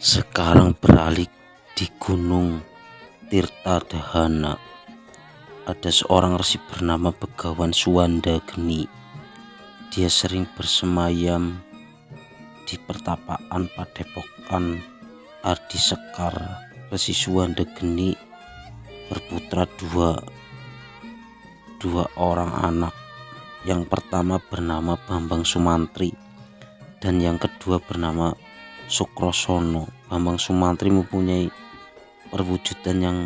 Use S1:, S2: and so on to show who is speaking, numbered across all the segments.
S1: Sekarang beralih di Gunung Tirtadahana, ada seorang resi bernama Begawan Suwanda Geni. Dia sering bersemayam di pertapaan Padepokan Ardi Sekar. Resi Suwanda Geni berputra dua orang anak. Yang pertama bernama Bambang Sumantri dan yang kedua bernama Sukrosono. Bambang Sumantri mempunyai perwujudan yang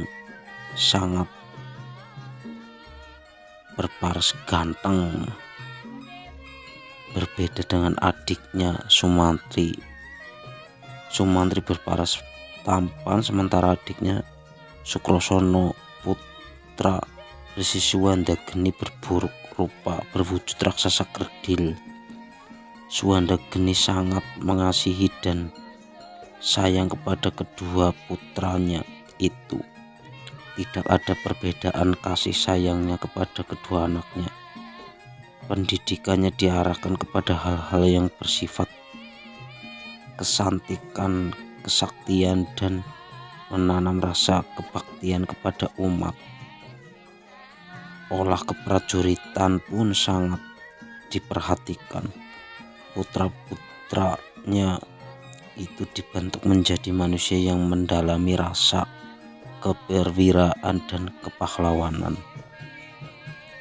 S1: sangat berparas ganteng, berbeda dengan adiknya Sumantri. Sumantri berparas tampan, sementara adiknya Sukrosono putra Resi Suwanda Geni berburuk rupa, berwujud raksasa kerdil. Suwanda Geni sangat mengasihi dan sayang kepada kedua putranya itu. Tidak ada perbedaan kasih sayangnya kepada kedua anaknya. Pendidikannya diarahkan kepada hal-hal yang bersifat kesantikan, kesaktian, dan menanam rasa kebaktian kepada umat. Olah keprajuritan pun sangat diperhatikan. Putra-putranya itu dibentuk menjadi manusia yang mendalami rasa keperwiraan dan kepahlawanan.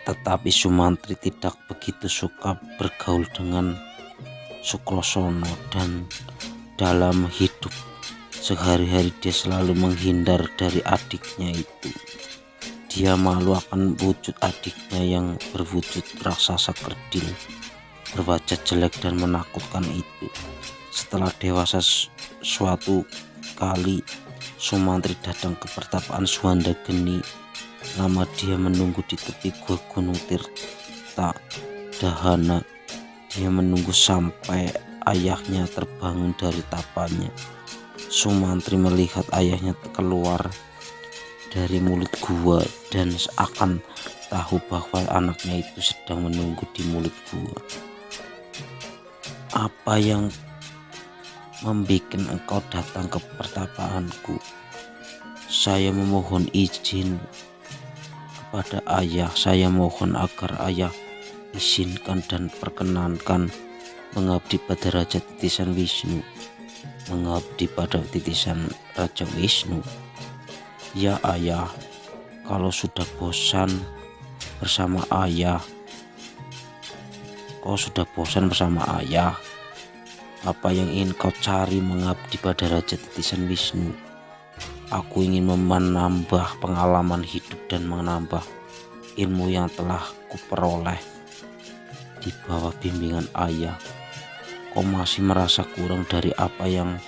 S1: Tetapi Sumantri tidak begitu suka bergaul dengan Sukrosono, dan dalam hidup sehari-hari dia selalu menghindar dari adiknya itu. Dia malu akan wujud adiknya yang berwujud raksasa kerdil, berwajah jelek dan menakutkan itu. Setelah dewasa, suatu kali Sumantri datang ke pertapaan Suwanda Geni. Lama dia menunggu di tepi gua Gunung Tirtadahana. Dia menunggu sampai ayahnya terbangun dari tapanya. Sumantri melihat ayahnya keluar dari mulut gua dan seakan tahu bahwa anaknya itu sedang menunggu di mulut gua. Apa yang membuat engkau datang ke pertapaanku? Saya memohon izin kepada ayah. Saya mohon agar ayah izinkan dan perkenankan mengabdi pada Raja Titisan Wisnu. Mengabdi pada Titisan Raja Wisnu? Ya ayah, kalau sudah bosan bersama ayah, apa yang ingin kau cari mengabdi pada Raja Titisan Wisnu? Aku ingin menambah pengalaman hidup dan menambah ilmu yang telah kuperoleh di bawah bimbingan ayah. Kau masih merasa kurang dari apa yang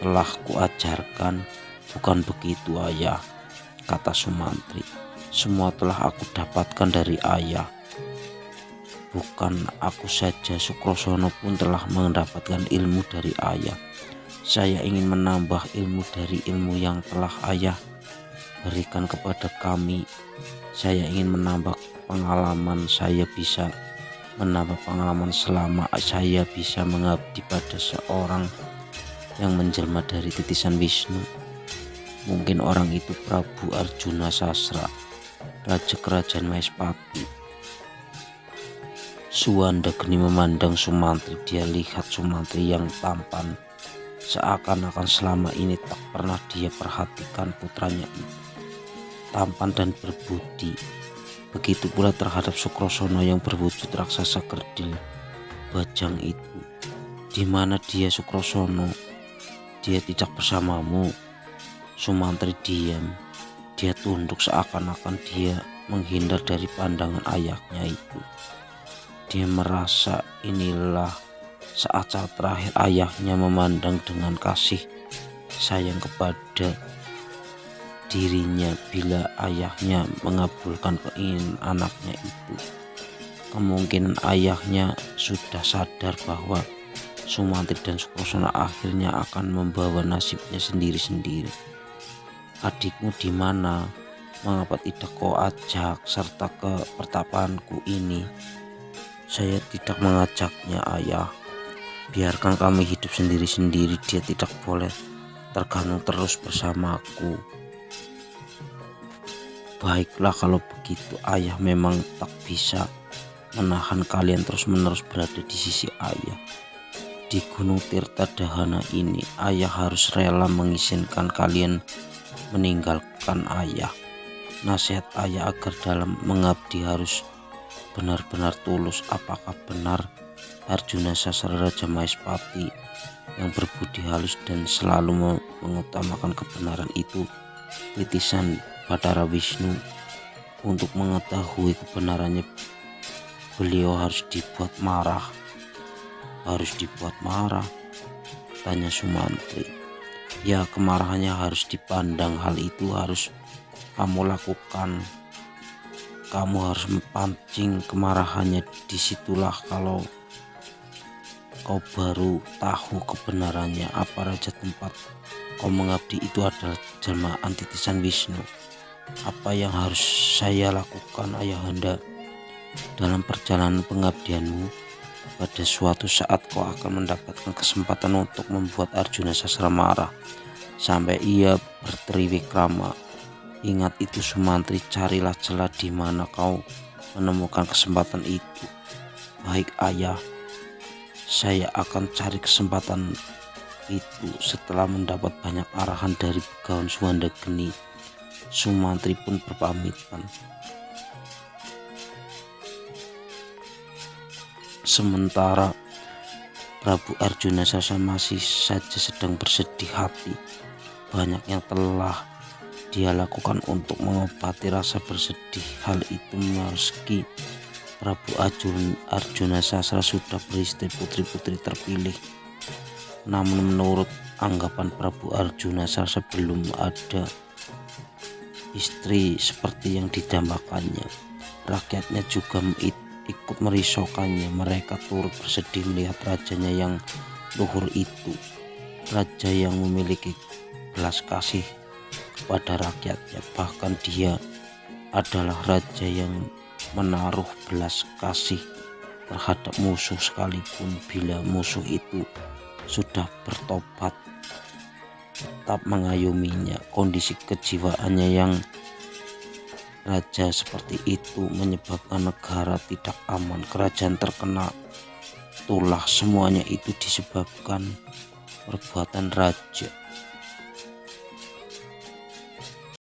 S1: telah kuajarkan? Bukan begitu ayah, kata Sumantri. Semua telah aku dapatkan dari ayah. Bukan aku saja, Sukrosono pun telah mendapatkan ilmu dari ayah. Saya ingin menambah ilmu dari ilmu yang telah ayah berikan kepada kami. Saya ingin menambah pengalaman. Saya bisa menambah pengalaman selama saya bisa mengabdi pada seorang yang menjelma dari Titisan Wisnu. Mungkin orang itu Prabu Arjuna Sasra, Raja Kerajaan Maespati. Suwanda Geni memandang Sumantri. Dia lihat Sumantri yang tampan, seakan-akan selama ini tak pernah dia perhatikan putranya itu. Tampan dan berbudi. Begitu pula terhadap Sukrosono yang berwujud raksasa kerdil bajang itu. Di mana dia, Sukrosono? Dia tidak bersamamu? Sumantri diam. Dia tunduk seakan-akan dia menghindar dari pandangan ayahnya itu. Dia merasa inilah saat-saat terakhir ayahnya memandang dengan kasih sayang kepada dirinya. Bila ayahnya mengabulkan keinginan anaknya itu, kemungkinan ayahnya sudah sadar bahwa Sumantri dan Sukrosono akhirnya akan membawa nasibnya sendiri-sendiri. Adikmu di mana? Mengapa tidak kau ajak serta ke pertapaanku ini? Saya tidak mengajaknya ayah. Biarkan kami hidup sendiri-sendiri, dia tidak boleh tergantung terus bersamaku. Baiklah kalau begitu, ayah memang tak bisa menahan kalian terus-menerus berada di sisi ayah. Di Gunung Tirtadahana ini, ayah harus rela mengizinkan kalian meninggalkan ayah. Nasihat ayah agar dalam mengabdi harus benar-benar tulus. Apakah benar Arjuna Sasra Raja Maespati yang berbudi halus dan selalu mengutamakan kebenaran itu? Titisan Batara Wisnu. Untuk mengetahui kebenarannya, beliau harus dibuat marah. Harus dibuat marah? Tanya Sumantri. Ya, kemarahannya harus dipandang. Hal itu harus kamu lakukan. Kamu harus mempancing kemarahannya. Disitulah kalau kau baru tahu kebenarannya. Apa raja tempat kau mengabdi itu adalah jelmaan titisan Wisnu. Apa yang harus saya lakukan, ayahanda? Dalam perjalanan pengabdianmu, pada suatu saat kau akan mendapatkan kesempatan untuk membuat Arjuna Sasra marah sampai ia bertriwikrama. Ingat itu Sumantri, carilah celah di mana kau menemukan kesempatan itu. Baik ayah, saya akan cari kesempatan itu. Setelah mendapat banyak arahan dari Begawan Suwandageni, Sumantri pun berpamitan. Sementara Prabu Arjuna Sasra masih saja sedang bersedih hati. Banyak yang telah dia lakukan untuk mengobati rasa bersedih. Hal itu meski Prabu Arjuna Sasra sudah beristri putri-putri terpilih. Namun menurut anggapan Prabu Arjuna Sasra belum ada istri seperti yang didambakannya. Rakyatnya juga ikut merisaukannya. Mereka turut bersedih melihat rajanya yang luhur itu. Raja yang memiliki belas kasih kepada rakyatnya. Bahkan dia adalah raja yang menaruh belas kasih terhadap musuh sekalipun. Bila musuh itu sudah bertobat, tetap mengayominya. Kondisi kejiwaannya yang raja seperti itu menyebabkan negara tidak aman. Kerajaan terkena tulah. Semuanya itu disebabkan perbuatan raja.